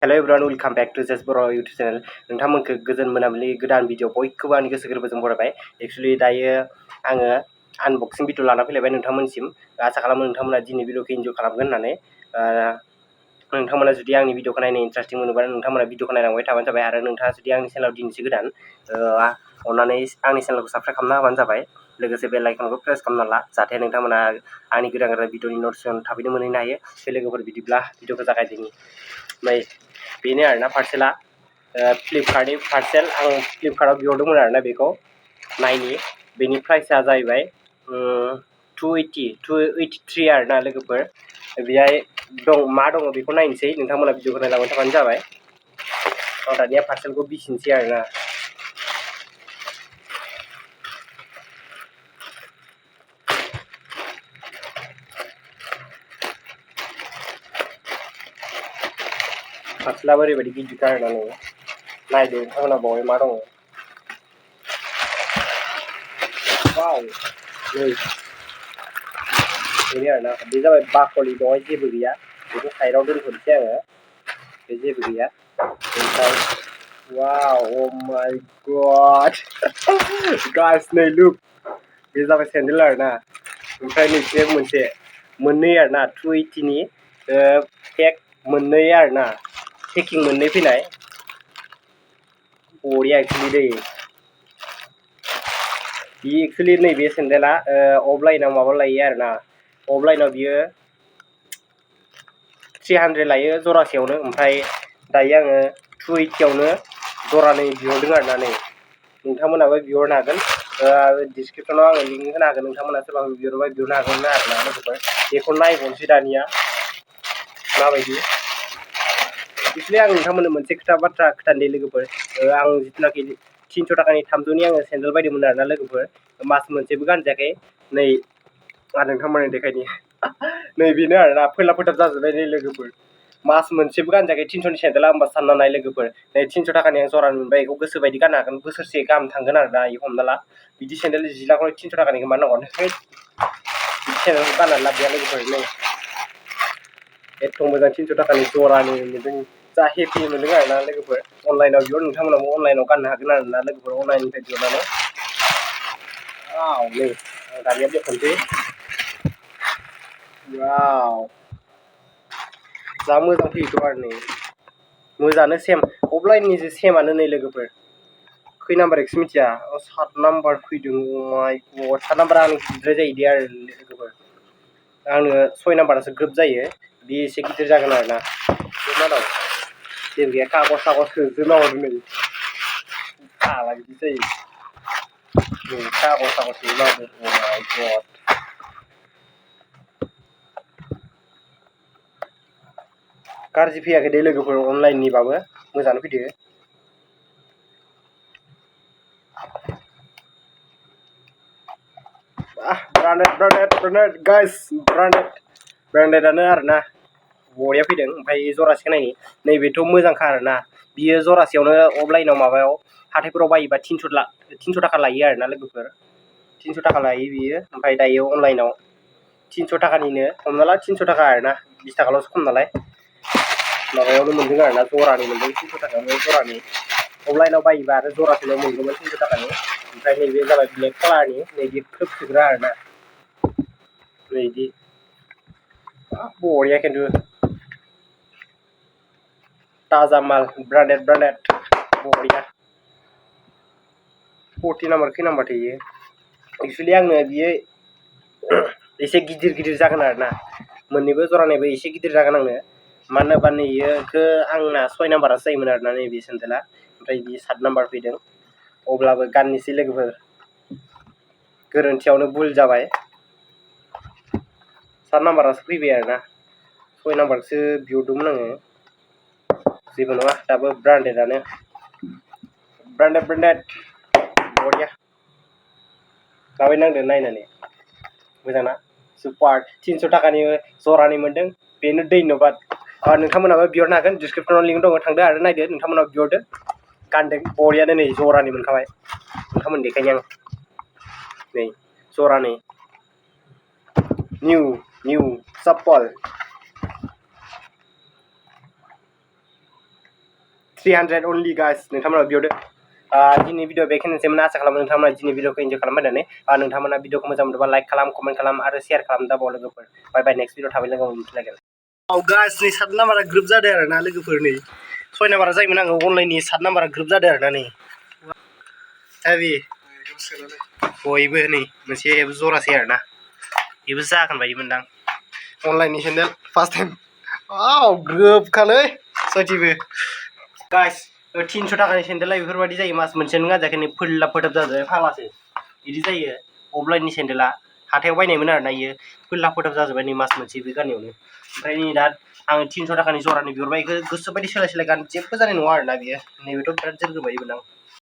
Hello' everyone welcome back to जेस बर' YouTube channel नोंथांमोनखौ गोजोन मोनाबिलि गोदान भिडिअ बयखौबो आंनि गोसो गोरबोजों बरायबाय। एक्चुअली दायो आङो आनबक्सिं भिडिअ लाना फैलायबाय नोंथांमोनसिम। आसा खालामो नोंथांमोना दिनै भिडिअखौ इन्जय खालामगोन होननानै। नोंथांमोना जुदि आंनि भिडिअखौ नायनो इन्टारेस्टिं मोनोबा नोंथांमोना भिडिअखौ नायलांबाय थाबानो जाबाय। आरो नोंथाङा जुदि आंनि चेनेलाव दिनैसो गोदान अननानै आंनि चेनेलखौ साबस्क्राइब खालामना होबानो जाबाय। लोगोसे बेल आइकनखौ प्रेस खालामना ला जाहाथे नोंथांमोना आंनि गोदान गोदान भिडिअनि नटिफिकेसन थाबैनो मोनहैनो हायो। बे लोगोफोर बिदिब्ला भिडिअखौ जागायदिनि। ओमफ्राय बेनो आरोना पार्सेला फ्लिपकार्टनि पार्सेल। आं फ्लिपकार्टआव बिहरदोंमोन आरोना बेखौ नायनि। बेनि प्राइसआ जाहैबाय 283 आरोना लोगोफोर। बेहाय मा दङ बेखौ नायनोसै, नोंथांमोना भिडिअखौ नायलांबाय थाबानो जाबाय। आं दानिया पार्सेलखौ बिसिनोसै आरोना। पार्सेलाबो ओरैबायदि गिदिर आरोना नायदो नोंथांमोना बावहाय मा दङ। वाव नै बेनो आरोना, बे जाबाय बाकलि, बेवहाय जेबो गैया। बेखौ साइडआव दोनथ'नोसै आङो, बे जेबो गैया। ओमफ्राय वाव अ माय गड गाइस नै लुक, बे जाबाय सेन्देल आरोना। ओमफ्राय नैबे मोनसे मोननै आरोना 280नि पेक मोननै आरोना, पेकिं मोननै फैनाय। बरिया एक्चुअली दै। बे एक्चुअली नैबे सेन्देला अफलाइनाव माबा लायो आरोना, अफलाइनाव बियो 300 लायो जरासेयावनो। ओमफ्राय दायो आङो 280आवनो जरानै बिहरदों आरोना। नै नोंथांमोनाबो बिहरनो हागोन, डिसक्रिपसनाव आङो लिंक होनो हागोन। नोंथांमोना सोरबा बिहरबा बिहरनो हागोन आरोना लोगोफोर। बेखौ नायबावनोसै दानिया माबायदि। एक्चुअली आं नोंथांमोननो मोनसे बाथ्रा खोन्थानि लोगोफोर। आं जिथुनाखि 300 थाखानि 300नि आङो सेन्देल बायदोंमोन आरोना लोगोफोर, मास मोनसेबो गानजायाखै। नै आरो नोंथांमोननो देखायनि नै बेनो आरोना, फोनला फोथाब जाजोब्बाय नै लोगोफोर। मास मोनसेबो गानजायाखै 300नि सेन्देला। होमबा सानना नाय लोगोफोर, नै 300 थाखानि आं जरानि मोनबाय। बेखौ गोसोबायदि गाननो हागोन, बोसोरसे गाहाम थांगोन आरोना। हमना ला बिदि सेन्देल 10 लाखनि 300 थाखानिखौ मानो नांगौ, बिदि सेन्देलखौ गाननानै लाब गैया लोगोफोर। नै एथ' मोजां 300 थाखानि जरानि मोनदों, जा हेपि मोनदों आरोना लोगोफोर। अनलाइनाव बिहर, नोंथांमोनाबो अनलाइनाव गाननो हागोन आरोना लोगोफोर, अनलाइननिफ्राय बिहरनानै। नै आं दानिया बख'नोसै। वाव जा मोजां फैयोथ' आरो नै मोजाङानो, सेम अफलाइननिजों सेमानो नै लोगोफोर। खै नाम्बार एक्स मिथिया, 7 नाम्बार फैदों। माय गड, 7 नाम्बारा आंनि गिदिरद्राय जायो दे आरो लोगोफोर। आंनो 6 नाम्बारासो ग्रोब जायो, बे एसे गिदिर जागोन आरोना। बे मा दं, जेबो गैया, कागज होजोबना हरदों नै फाग्ला बिदि जायो। कागज होजोबना हरदों। माय गड, गाज्रि फैयाखै दे लोगोफोर, अनलाइननिबाबो मोजाङानो फैदो। ब्रान्डेड गाइस, ब्रान्डेडानो आरोना, बरिया फैदों। ओमफ्राय जरासेखौ नायनि, नैबेथ' मोजांखा आरोना। बियो जरासेयावनो अफलाइनाव माबायाव हाथायफोराव बायोबा 300 थाखा लायो आरोना लोगोफोर, 300 थाखा लायो बियो। ओमफ्राय दायो अनलाइनाव 300 थाखानिनो, हमना ला 300 थाखा आरोना, 20 थाखाल'सो खम नालाय। माबायावनो मोनदों आरोना, जरानि मोनदों 300 थाखायावनो जरानि। अफलाइनाव बायोबा आरो जरासेल' मोनगौमोन 300 थाखानि। ओमफ्राय नैबे जाबाय ब्लेक कालारनि, नैबे खोब सोग्रा आरोना। नैदि बरिया, खिन्थु ताजा माल, ब्रान्डेड बरिया। 40 नाम्बार खै नाम्बार थायो। एक्चुअली आंनो बियो एसे गिदिर जागोन आरोना, मोननैबो जरानैबो एसे गिदिर जागोन आंनो। मानो होनोबा नैयोखौ आंना 6 नाम्बारासो जायोमोन आरोना नैबे सेन्देला। ओमफ्राय बियो 7 नाम्बार फैदों। अब्लाबो गाननोसै लोगोफोर, गोरोन्थियावनो भुल जाबाय। 7 नाम्बारासो फैबाय आरोना, 6 नाम्बारसो बिहरदोंमोन आङो। जेबो नङा, दाबो ब्रान्डेडानो, ब्रान्डेड बरिया। माबायदि नांदों नायनानै, मोजां ना? सुपार। 300 थाखानि जरानि मोनदों, बेनो धन्यबाद। नोंथांमोनाबो बिहरनो हागोन, डिसक्रिपसनाव लिंक दङ, थांदो आरो नायदो। नोंथांमोनाबो बिहरदो, गानदों बरियानो। नै जरानि मोनखाबाय, नोंथांमोन देखायनि आं। नै जरानै निउ चप्पल। 300 only guys नोंथांमोना बिहरदो दिनै भिडिअ बेखिनिसैमोन आसा खालामो नोंथांमोना दिनै भिडिअखौ इन्जय खालामबाय होननानै नोंथांमोना भिडिअखौ मोजां मोनोबा लाइक खालाम कमेन्ट खालाम आरो शेयार खालाम दाबाव लोगोफोर बाय बाय नेक्स्ट भिडिअ थाबै लोगो मोनफिनलायगोन औ गाइस नै 7 नाम्बारा ग्रुप जादों आरोना लोगोफोर नै 6 नाम्बारा जायोमोन आङो अनलाइननि 7 नाम्बारा ग्रुप जादों आरोना नै हेभि बयबो नै मोनसे जरासे आरोना बेबो जागोन बायदि मोनदां अनलाइननि सेन्देल फार्स्ट टाइम ग्रोबखालै सयथिबो गाइस 300 थाखानि सेन्देला बेफोरबायदि जायो मास मोनसेयानो गानजायाखै फोल्ला फोथाब जाजोबबाय फाग्लासो बिदि जायो अफलाइननि सेन्देला हाथायाव बायनायमोन आरोना इयो फोल्ला फोथाब जाजोबबाय नै मास मोनसे बे गाननायावनो ओमफ्राय नै दा आङो 300 थाखानि जरानि बिहरबाय गोसो बायदि सोलाय गान जेबो जानाय नङा आरोना बियो नैबेथ' बिराद जोरगोबायमोन आं